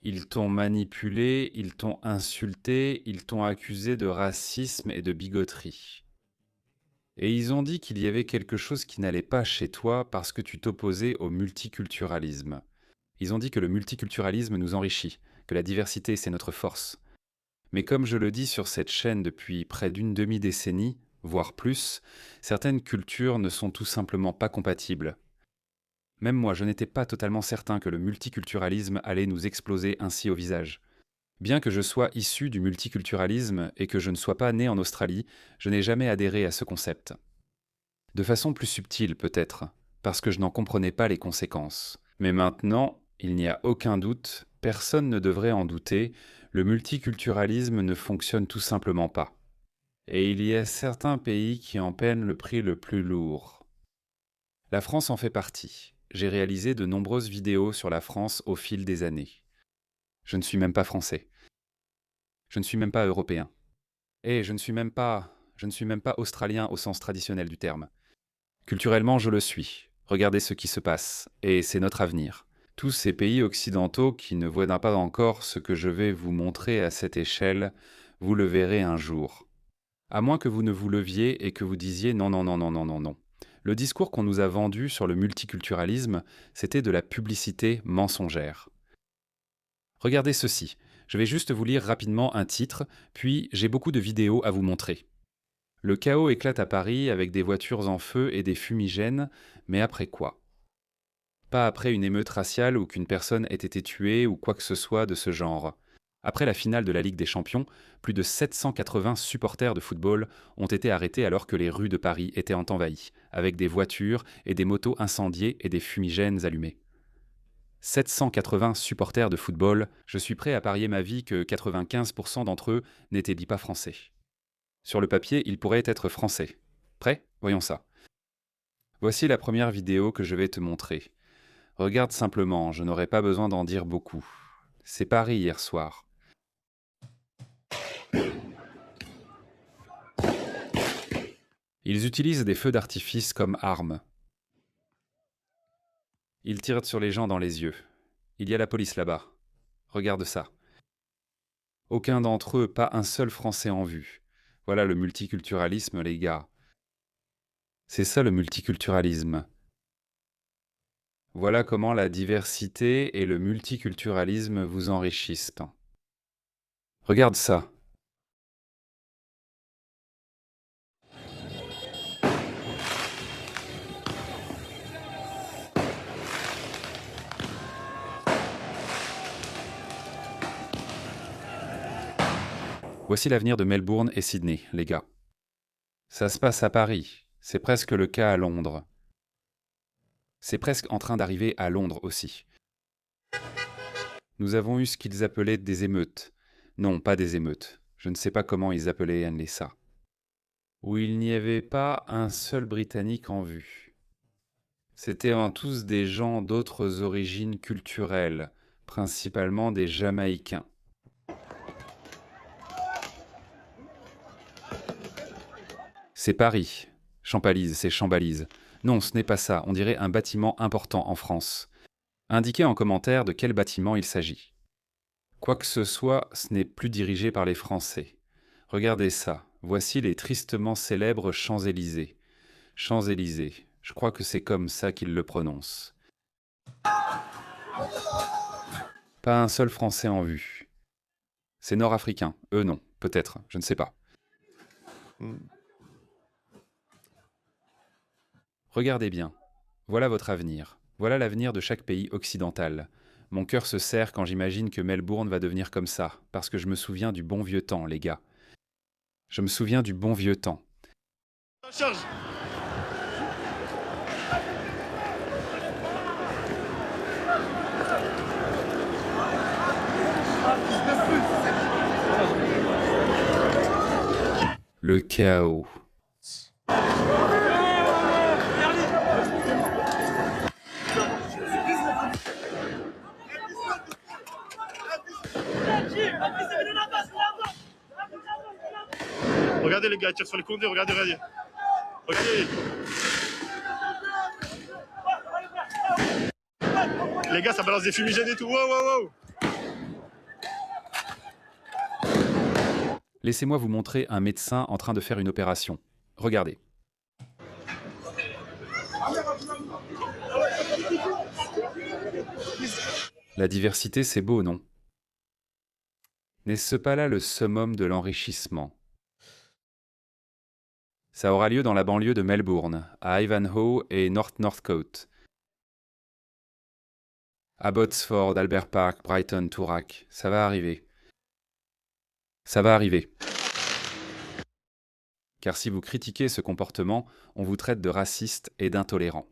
Ils t'ont manipulé, ils t'ont insulté, ils t'ont accusé de racisme et de bigoterie. Et ils ont dit qu'il y avait quelque chose qui n'allait pas chez toi parce que tu t'opposais au multiculturalisme. Ils ont dit que le multiculturalisme nous enrichit, que la diversité c'est notre force. Mais comme je le dis sur cette chaîne depuis près d'une demi-décennie, voire plus, certaines cultures ne sont tout simplement pas compatibles. Même moi, je n'étais pas totalement certain que le multiculturalisme allait nous exploser ainsi au visage. Bien que je sois issu du multiculturalisme et que je ne sois pas né en Australie, je n'ai jamais adhéré à ce concept. De façon plus subtile peut-être, parce que je n'en comprenais pas les conséquences. Mais maintenant, il n'y a aucun doute, personne ne devrait en douter, le multiculturalisme ne fonctionne tout simplement pas. Et il y a certains pays qui en paient le prix le plus lourd. La France en fait partie. J'ai réalisé de nombreuses vidéos sur la France au fil des années. Je ne suis même pas français. Je ne suis même pas européen. Et je ne suis même pas australien au sens traditionnel du terme. Culturellement, je le suis. Regardez ce qui se passe, et c'est notre avenir. Tous ces pays occidentaux qui ne voient pas encore ce que je vais vous montrer à cette échelle, vous le verrez un jour. À moins que vous ne vous leviez et que vous disiez non, non, non, non, non, non, non. Le discours qu'on nous a vendu sur le multiculturalisme, c'était de la publicité mensongère. Regardez ceci. Je vais juste vous lire rapidement un titre, puis j'ai beaucoup de vidéos à vous montrer. Le chaos éclate à Paris avec des voitures en feu et des fumigènes, mais après quoi? Pas après une émeute raciale ou qu'une personne ait été tuée ou quoi que ce soit de ce genre. Après la finale de la Ligue des Champions, plus de 780 supporters de football ont été arrêtés alors que les rues de Paris étaient envahies, avec des voitures et des motos incendiées et des fumigènes allumés. 780 supporters de football, je suis prêt à parier ma vie que 95% d'entre eux n'étaient dit pas français. Sur le papier, ils pourraient être français. Prêt? Voyons ça. Voici la première vidéo que je vais te montrer. Regarde simplement, je n'aurai pas besoin d'en dire beaucoup. C'est Paris hier soir. Ils utilisent des feux d'artifice comme armes. Ils tirent sur les gens dans les yeux. Il y a la police là-bas. Regarde ça. Aucun d'entre eux, pas un seul Français en vue. Voilà le multiculturalisme, les gars. C'est ça le multiculturalisme. Voilà comment la diversité et le multiculturalisme vous enrichissent. Regarde ça. Voici l'avenir de Melbourne et Sydney, les gars. Ça se passe à Paris. C'est presque le cas à Londres. C'est presque en train d'arriver à Londres aussi. Nous avons eu ce qu'ils appelaient des émeutes. Non, pas des émeutes. Je ne sais pas comment ils appelaient ça. Où il n'y avait pas un seul Britannique en vue. C'étaient tous des gens d'autres origines culturelles, principalement des Jamaïcains. C'est Paris. Champalise, c'est Chambalise. Non, ce n'est pas ça, on dirait un bâtiment important en France. Indiquez en commentaire de quel bâtiment il s'agit. Quoi que ce soit, ce n'est plus dirigé par les Français. Regardez ça, voici les tristement célèbres Champs-Élysées. Champs-Élysées, je crois que c'est comme ça qu'ils le prononcent. Pas un seul Français en vue. C'est nord-africain, eux non, peut-être, je ne sais pas. Regardez bien, voilà votre avenir, voilà l'avenir de chaque pays occidental. Mon cœur se serre quand j'imagine que Melbourne va devenir comme ça, parce que je me souviens du bon vieux temps, les gars. Je me souviens du bon vieux temps. Charge. Le chaos. Regardez les gars, tire sur les condés, regardez, regardez. Ok. Les gars, ça balance des fumigènes et tout. Wow, wow, wow. Laissez-moi vous montrer un médecin en train de faire une opération. Regardez. La diversité, c'est beau, non? N'est-ce pas là le summum de l'enrichissement? Ça aura lieu dans la banlieue de Melbourne, à Ivanhoe et North Northcote. Abbotsford, Albert Park, Brighton, Toorak. Ça va arriver. Ça va arriver. Car si vous critiquez ce comportement, on vous traite de raciste et d'intolérant.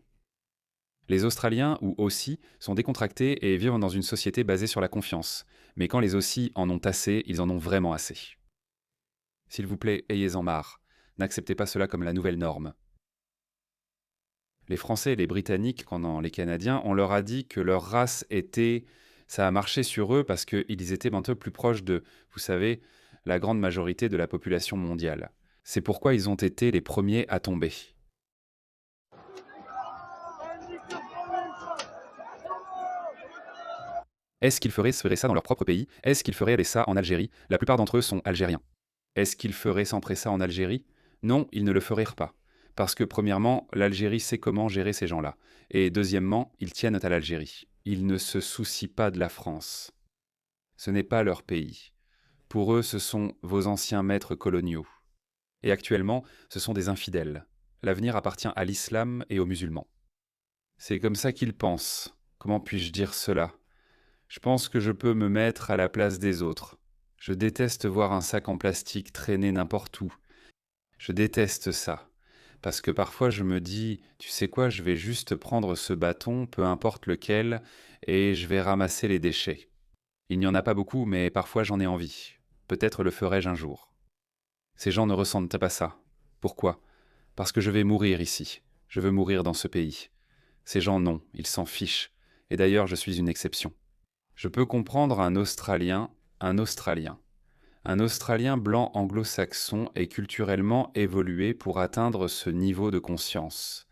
Les Australiens, ou Aussie, sont décontractés et vivent dans une société basée sur la confiance. Mais quand les Aussies en ont assez, ils en ont vraiment assez. S'il vous plaît, ayez-en marre. N'acceptez pas cela comme la nouvelle norme. Les Français et les Britanniques, pendant les Canadiens, on leur a dit que leur race était... Ça a marché sur eux parce qu'ils étaient un peu plus proches de, vous savez, la grande majorité de la population mondiale. C'est pourquoi ils ont été les premiers à tomber. Est-ce qu'ils feraient ça dans leur propre pays? Est-ce qu'ils feraient ça en Algérie? La plupart d'entre eux sont algériens. Est-ce qu'ils feraient centrer ça en Algérie? Non, ils ne le feraient pas. Parce que premièrement, l'Algérie sait comment gérer ces gens-là. Et deuxièmement, ils tiennent à l'Algérie. Ils ne se soucient pas de la France. Ce n'est pas leur pays. Pour eux, ce sont vos anciens maîtres coloniaux. Et actuellement, ce sont des infidèles. L'avenir appartient à l'islam et aux musulmans. C'est comme ça qu'ils pensent. Comment puis-je dire cela? Je pense que je peux me mettre à la place des autres. Je déteste voir un sac en plastique traîner n'importe où. Je déteste ça. Parce que parfois je me dis, tu sais quoi, je vais juste prendre ce bâton, peu importe lequel, et je vais ramasser les déchets. Il n'y en a pas beaucoup, mais parfois j'en ai envie. Peut-être le ferai-je un jour. Ces gens ne ressentent pas ça. Pourquoi? Parce que je vais mourir ici. Je veux mourir dans ce pays. Ces gens non, ils s'en fichent. Et d'ailleurs, je suis une exception. Je peux comprendre un Australien. Un Australien blanc anglo-saxon est culturellement évolué pour atteindre ce niveau de conscience,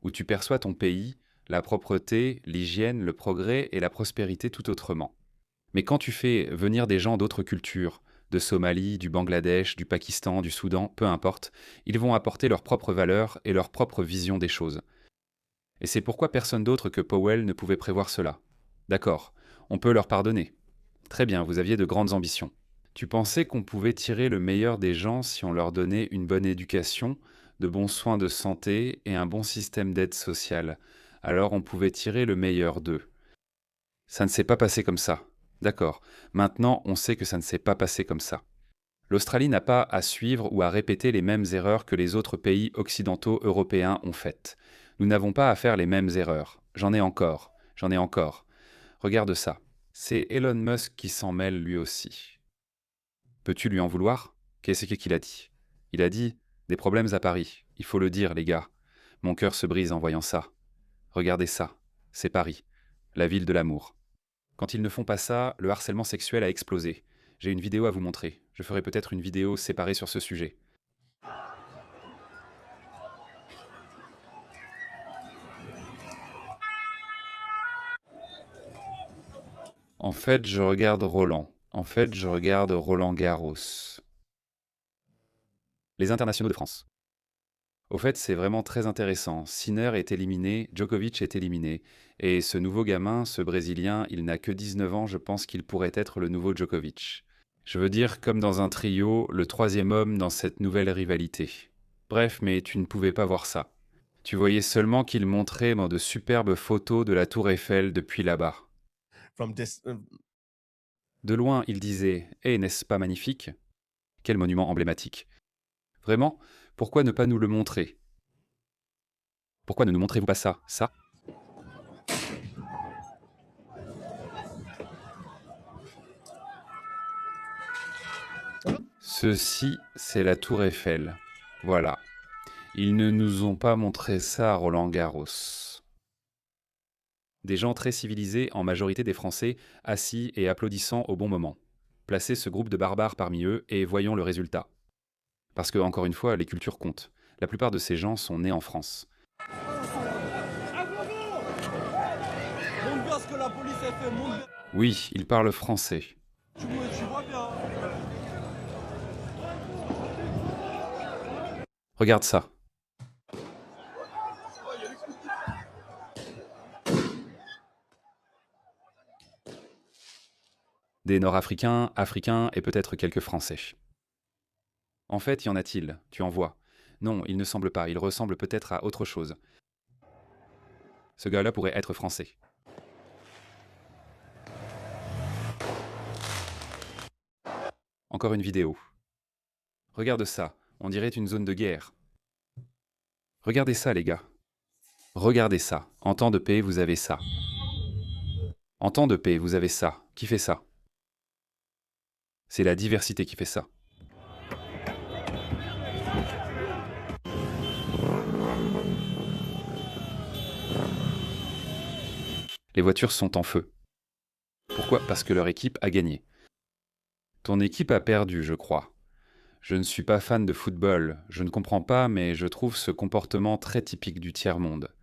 où tu perçois ton pays, la propreté, l'hygiène, le progrès et la prospérité tout autrement. Mais quand tu fais venir des gens d'autres cultures, de Somalie, du Bangladesh, du Pakistan, du Soudan, peu importe, ils vont apporter leurs propres valeurs et leur propre vision des choses. Et c'est pourquoi personne d'autre que Powell ne pouvait prévoir cela. D'accord, on peut leur pardonner. Très bien, vous aviez de grandes ambitions. Tu pensais qu'on pouvait tirer le meilleur des gens si on leur donnait une bonne éducation, de bons soins de santé et un bon système d'aide sociale. Alors on pouvait tirer le meilleur d'eux. Ça ne s'est pas passé comme ça. D'accord. Maintenant, on sait que ça ne s'est pas passé comme ça. L'Australie n'a pas à suivre ou à répéter les mêmes erreurs que les autres pays occidentaux européens ont faites. Nous n'avons pas à faire les mêmes erreurs. J'en ai encore. Regarde ça. C'est Elon Musk qui s'en mêle lui aussi. Peux-tu lui en vouloir? Qu'est-ce qu'il a dit? Il a dit « Des problèmes à Paris. Il faut le dire, les gars. Mon cœur se brise en voyant ça. Regardez ça. C'est Paris. La ville de l'amour. » Quand ils ne font pas ça, le harcèlement sexuel a explosé. J'ai une vidéo à vous montrer. Je ferai peut-être une vidéo séparée sur ce sujet. En fait, je regarde Roland Garros. Les internationaux de France. Au fait, c'est vraiment très intéressant. Sinner est éliminé, Djokovic est éliminé. Et ce nouveau gamin, ce Brésilien, il n'a que 19 ans, je pense qu'il pourrait être le nouveau Djokovic. Je veux dire, comme dans un trio, le troisième homme dans cette nouvelle rivalité. Bref, mais tu ne pouvais pas voir ça. Tu voyais seulement qu'il montrait de superbes photos de la tour Eiffel depuis là-bas. De loin, il disait « Eh, n'est-ce pas magnifique ?» Quel monument emblématique. Vraiment, pourquoi ne pas nous le montrer? Pourquoi ne nous montrez-vous pas ça? Ceci, c'est la tour Eiffel. Voilà. Ils ne nous ont pas montré ça à Roland-Garros. Des gens très civilisés, en majorité des Français, assis et applaudissant au bon moment. Placez ce groupe de barbares parmi eux et voyons le résultat. Parce que, encore une fois, les cultures comptent. La plupart de ces gens sont nés en France. Oui, ils parlent français. Tu vois bien. Regarde ça. Des Nord-Africains, Africains et peut-être quelques Français. En fait, y en a-t-il? Tu en vois? Non, il ne semble pas, il ressemble peut-être à autre chose. Ce gars-là pourrait être français. Encore une vidéo. Regarde ça, on dirait une zone de guerre. Regardez ça, les gars. Regardez ça. En temps de paix, vous avez ça. En temps de paix, vous avez ça. Qui fait ça? C'est la diversité qui fait ça. Les voitures sont en feu. Pourquoi? Parce que leur équipe a gagné. Ton équipe a perdu, je crois. Je ne suis pas fan de football, je ne comprends pas, mais je trouve ce comportement très typique du tiers-monde.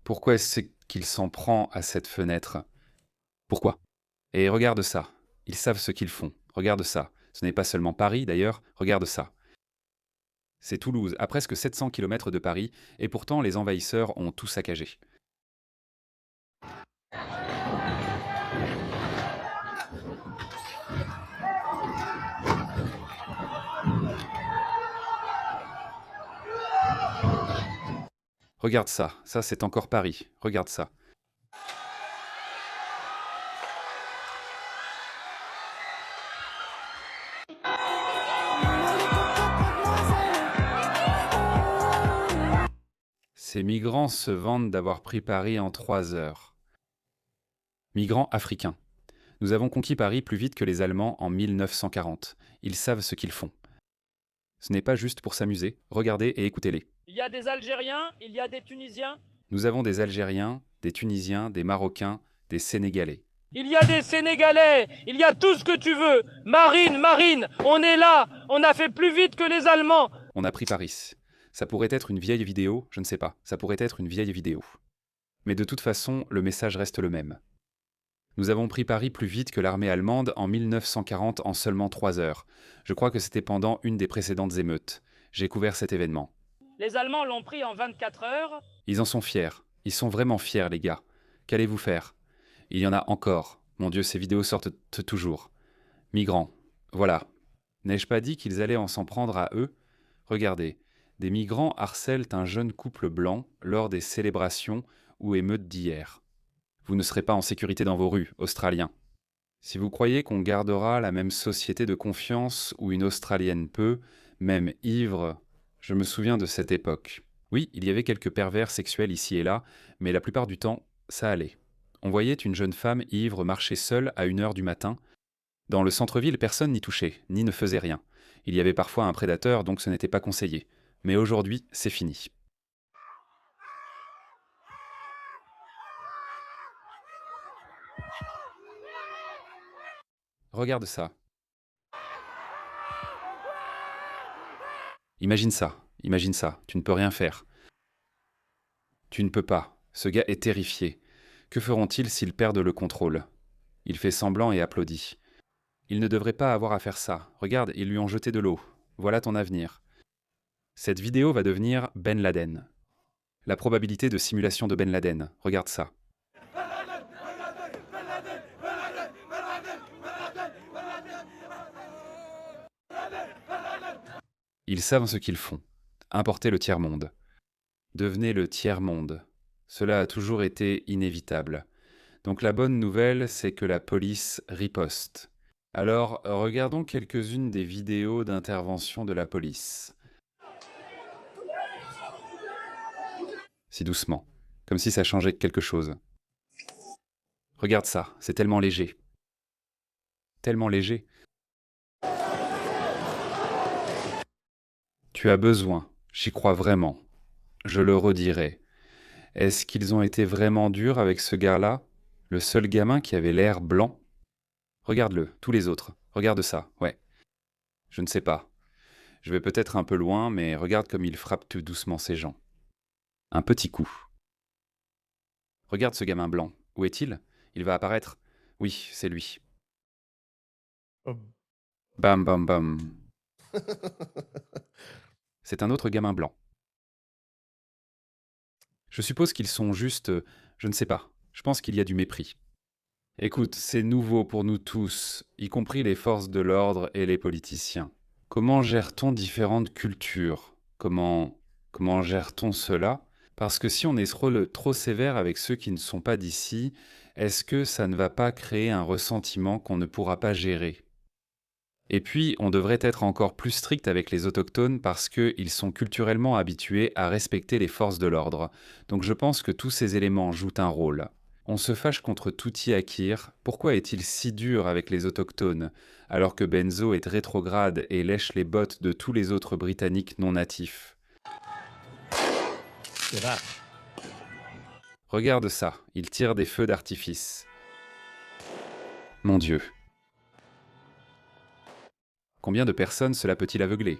Pourquoi est-ce qu'il s'en prend à cette fenêtre? Pourquoi? Et regarde ça. Ils savent ce qu'ils font. Regarde ça. Ce n'est pas seulement Paris, d'ailleurs. Regarde ça. C'est Toulouse, à presque 700 km de Paris, et pourtant les envahisseurs ont tout saccagé. Regarde ça. Ça, c'est encore Paris. Regarde ça. Ces migrants se vantent d'avoir pris Paris en 3 heures. Migrants africains. Nous avons conquis Paris plus vite que les Allemands en 1940. Ils savent ce qu'ils font. Ce n'est pas juste pour s'amuser. Regardez et écoutez-les. Il y a des Algériens, il y a des Tunisiens. Nous avons des Algériens, des Tunisiens, des Marocains, des Sénégalais. Il y a des Sénégalais, il y a tout ce que tu veux. Marine, on est là, on a fait plus vite que les Allemands. On a pris Paris. Ça pourrait être une vieille vidéo, je ne sais pas. Ça pourrait être une vieille vidéo. Mais de toute façon, le message reste le même. Nous avons pris Paris plus vite que l'armée allemande en 1940 en seulement 3 heures. Je crois que c'était pendant une des précédentes émeutes. J'ai couvert cet événement. Les Allemands l'ont pris en 24 heures. Ils en sont fiers. Ils sont vraiment fiers, les gars. Qu'allez-vous faire? Il y en a encore. Mon Dieu, ces vidéos sortent toujours. Migrants. Voilà. N'ai-je pas dit qu'ils allaient en s'en prendre à eux? Regardez. Des migrants harcèlent un jeune couple blanc lors des célébrations ou émeutes d'hier. Vous ne serez pas en sécurité dans vos rues, Australiens. Si vous croyez qu'on gardera la même société de confiance où une Australienne peut, même ivre, je me souviens de cette époque. Oui, il y avait quelques pervers sexuels ici et là, mais la plupart du temps, ça allait. On voyait une jeune femme ivre marcher seule à 1 heure du matin. Dans le centre-ville, personne n'y touchait, ni ne faisait rien. Il y avait parfois un prédateur, donc ce n'était pas conseillé. Mais aujourd'hui, c'est fini. Regarde ça. Imagine ça, tu ne peux rien faire. Tu ne peux pas, ce gars est terrifié. Que feront-ils s'ils perdent le contrôle? Il fait semblant et applaudit. Il ne devrait pas avoir à faire ça. Regarde, ils lui ont jeté de l'eau. Voilà ton avenir. Cette vidéo va devenir Ben Laden. La probabilité de simulation de Ben Laden. Regarde ça. Ils savent ce qu'ils font. Importer le tiers-monde. Devenez le tiers-monde. Cela a toujours été inévitable. Donc la bonne nouvelle, c'est que la police riposte. Alors, regardons quelques-unes des vidéos d'intervention de la police. Si doucement, comme si ça changeait quelque chose. Regarde ça, c'est tellement léger. Tellement léger. Tu as besoin, j'y crois vraiment. Je le redirai. Est-ce qu'ils ont été vraiment durs avec ce gars-là? Le seul gamin qui avait l'air blanc? Regarde-le, tous les autres. Regarde ça, ouais. Je ne sais pas. Je vais peut-être un peu loin, mais regarde comme il frappe tout doucement ces gens. Un petit coup. Regarde ce gamin blanc. Où est-il? Il va apparaître. Oui, c'est lui. Bam bam bam. C'est un autre gamin blanc. Je suppose qu'ils sont juste... je ne sais pas. Je pense qu'il y a du mépris. Écoute, c'est nouveau pour nous tous, y compris les forces de l'ordre et les politiciens. Comment gère-t-on différentes cultures? Comment gère-t-on cela? Parce que si on est trop sévère avec ceux qui ne sont pas d'ici, est-ce que ça ne va pas créer un ressentiment qu'on ne pourra pas gérer? Et puis, on devrait être encore plus strict avec les autochtones parce qu'ils sont culturellement habitués à respecter les forces de l'ordre. Donc je pense que tous ces éléments jouent un rôle. On se fâche contre Tuti Akir. Pourquoi est-il si dur avec les autochtones, alors que Benzo est rétrograde et lèche les bottes de tous les autres Britanniques non natifs? Regarde ça, il tire des feux d'artifice. Mon Dieu. Combien de personnes cela peut-il aveugler?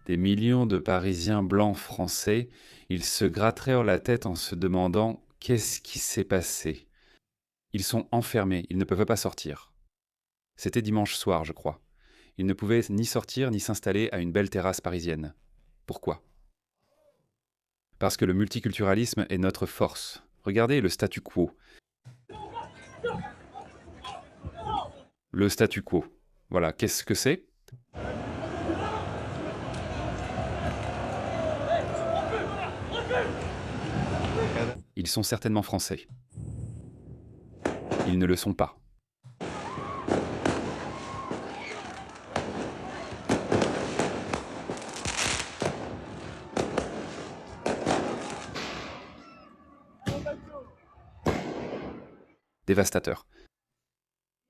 Des millions de Parisiens blancs français, ils se grattèrent la tête en se demandant « Qu'est-ce qui s'est passé ?» Ils sont enfermés, ils ne peuvent pas sortir. C'était dimanche soir, je crois. Ils ne pouvaient ni sortir ni s'installer à une belle terrasse parisienne. Pourquoi? Parce que le multiculturalisme est notre force. Regardez le statu quo. Le statu quo. Voilà, qu'est-ce que c'est? Ils sont certainement français. Ils ne le sont pas. Dévastateur.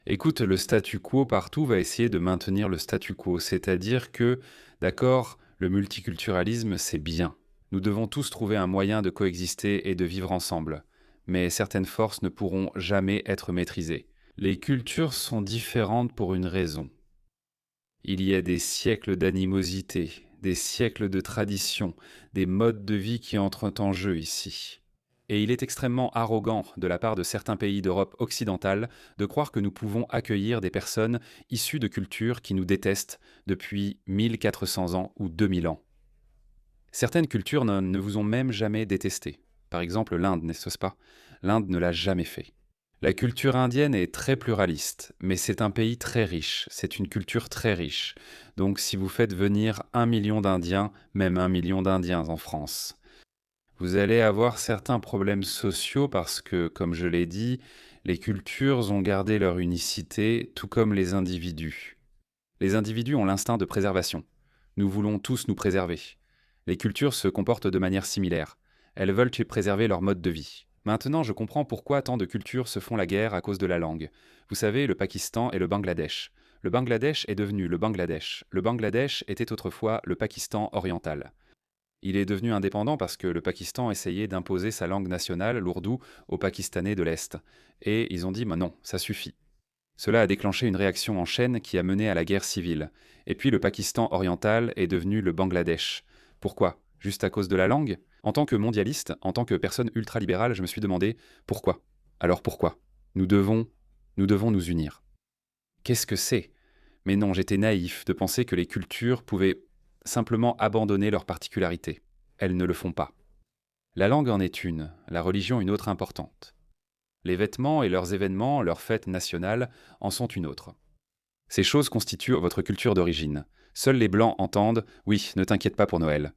Écoute, le statu quo partout va essayer de maintenir le statu quo, c'est-à-dire que, d'accord, le multiculturalisme, c'est bien. Nous devons tous trouver un moyen de coexister et de vivre ensemble. Mais certaines forces ne pourront jamais être maîtrisées. Les cultures sont différentes pour une raison. Il y a des siècles d'animosité, des siècles de tradition, des modes de vie qui entrent en jeu ici. Et il est extrêmement arrogant de la part de certains pays d'Europe occidentale de croire que nous pouvons accueillir des personnes issues de cultures qui nous détestent depuis 1400 ans ou 2000 ans. Certaines cultures ne vous ont même jamais détesté. Par exemple l'Inde, n'est-ce pas? L'Inde ne l'a jamais fait. La culture indienne est très pluraliste, mais c'est un pays très riche, c'est une culture très riche. Donc si vous faites venir 1 million d'Indiens, même 1 million d'Indiens en France, vous allez avoir certains problèmes sociaux parce que, comme je l'ai dit, les cultures ont gardé leur unicité, tout comme les individus. Les individus ont l'instinct de préservation. Nous voulons tous nous préserver. Les cultures se comportent de manière similaire. Elles veulent préserver leur mode de vie. Maintenant, je comprends pourquoi tant de cultures se font la guerre à cause de la langue. Vous savez, le Pakistan et le Bangladesh. Le Bangladesh est devenu le Bangladesh. Le Bangladesh était autrefois le Pakistan oriental. Il est devenu indépendant parce que le Pakistan essayait d'imposer sa langue nationale, l'ourdou, aux Pakistanais de l'Est. Et ils ont dit « non, ça suffit ». Cela a déclenché une réaction en chaîne qui a mené à la guerre civile. Et puis le Pakistan oriental est devenu le Bangladesh. Pourquoi? Juste à cause de la langue? En tant que mondialiste, en tant que personne ultralibérale, je me suis demandé « pourquoi ?» Alors pourquoi? Nous devons nous unir. Qu'est-ce que c'est? Mais non, j'étais naïf de penser que les cultures pouvaient simplement abandonner leurs particularités. Elles ne le font pas. La langue en est une, la religion une autre importante. Les vêtements et leurs événements, leurs fêtes nationales, en sont une autre. Ces choses constituent votre culture d'origine. Seuls les Blancs entendent « oui, ne t'inquiète pas pour Noël ».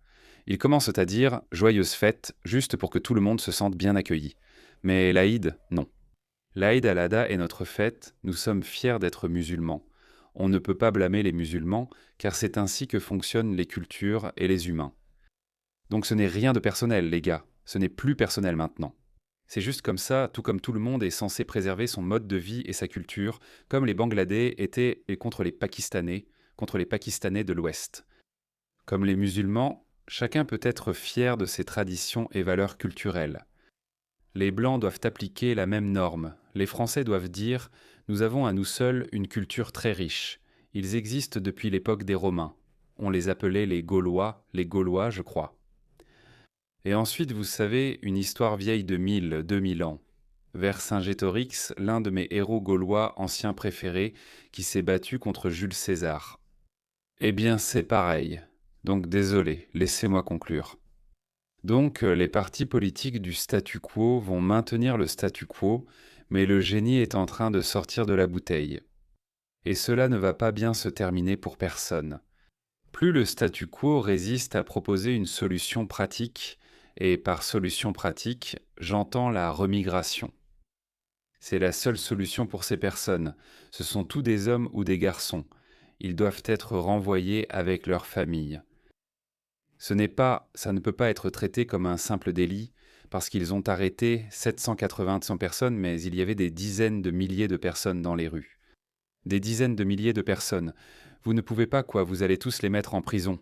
Ils commencent à dire « joyeuse fête » juste pour que tout le monde se sente bien accueilli. Mais l'Aïd, non. L'Aïd al-Adha est notre fête, nous sommes fiers d'être musulmans. On ne peut pas blâmer les musulmans, car c'est ainsi que fonctionnent les cultures et les humains. Donc ce n'est rien de personnel, les gars. Ce n'est plus personnel maintenant. C'est juste comme ça, tout comme tout le monde est censé préserver son mode de vie et sa culture, comme les Bangladais étaient contre les Pakistanais de l'Ouest. Comme les musulmans, chacun peut être fier de ses traditions et valeurs culturelles. Les Blancs doivent appliquer la même norme. Les Français doivent dire « Nous avons à nous seuls une culture très riche. Ils existent depuis l'époque des Romains. On les appelait les Gaulois je crois. » Et ensuite, vous savez, une histoire vieille de 1000, 2000 ans. Vercingétorix, l'un de mes héros gaulois anciens préférés, qui s'est battu contre Jules César. Eh bien, c'est pareil. Donc désolé, laissez-moi conclure. Donc, les partis politiques du statu quo vont maintenir le statu quo, mais le génie est en train de sortir de la bouteille. Et cela ne va pas bien se terminer pour personne. Plus le statu quo résiste à proposer une solution pratique, et par solution pratique, j'entends la remigration. C'est la seule solution pour ces personnes. Ce sont tous des hommes ou des garçons. Ils doivent être renvoyés avec leur famille. Ça ne peut pas être traité comme un simple délit, parce qu'ils ont arrêté 780 personnes, mais il y avait des dizaines de milliers de personnes dans les rues. Des dizaines de milliers de personnes. Vous ne pouvez pas, vous allez tous les mettre en prison.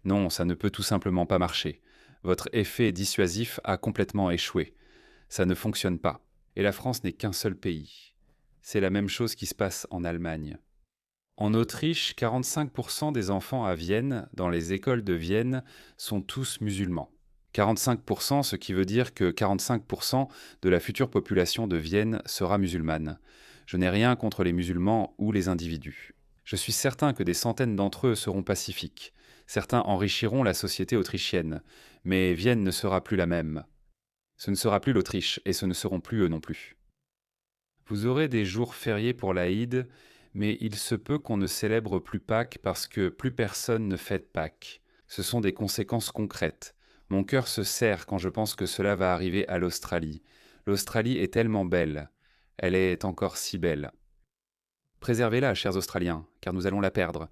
Non, ça ne peut tout simplement pas marcher. Votre effet dissuasif a complètement échoué. Ça ne fonctionne pas. Et la France n'est qu'un seul pays. C'est la même chose qui se passe en Allemagne. En Autriche, 45% des enfants à Vienne, dans les écoles de Vienne, sont tous musulmans. 45%, ce qui veut dire que 45% de la future population de Vienne sera musulmane. Je n'ai rien contre les musulmans ou les individus. Je suis certain que des centaines d'entre eux seront pacifiques. Certains enrichiront la société autrichienne, mais Vienne ne sera plus la même. Ce ne sera plus l'Autriche, et ce ne seront plus eux non plus. Vous aurez des jours fériés pour l'Aïd, mais il se peut qu'on ne célèbre plus Pâques parce que plus personne ne fête Pâques. Ce sont des conséquences concrètes. Mon cœur se serre quand je pense que cela va arriver à l'Australie. L'Australie est tellement belle. Elle est encore si belle. Préservez-la, chers Australiens, car nous allons la perdre.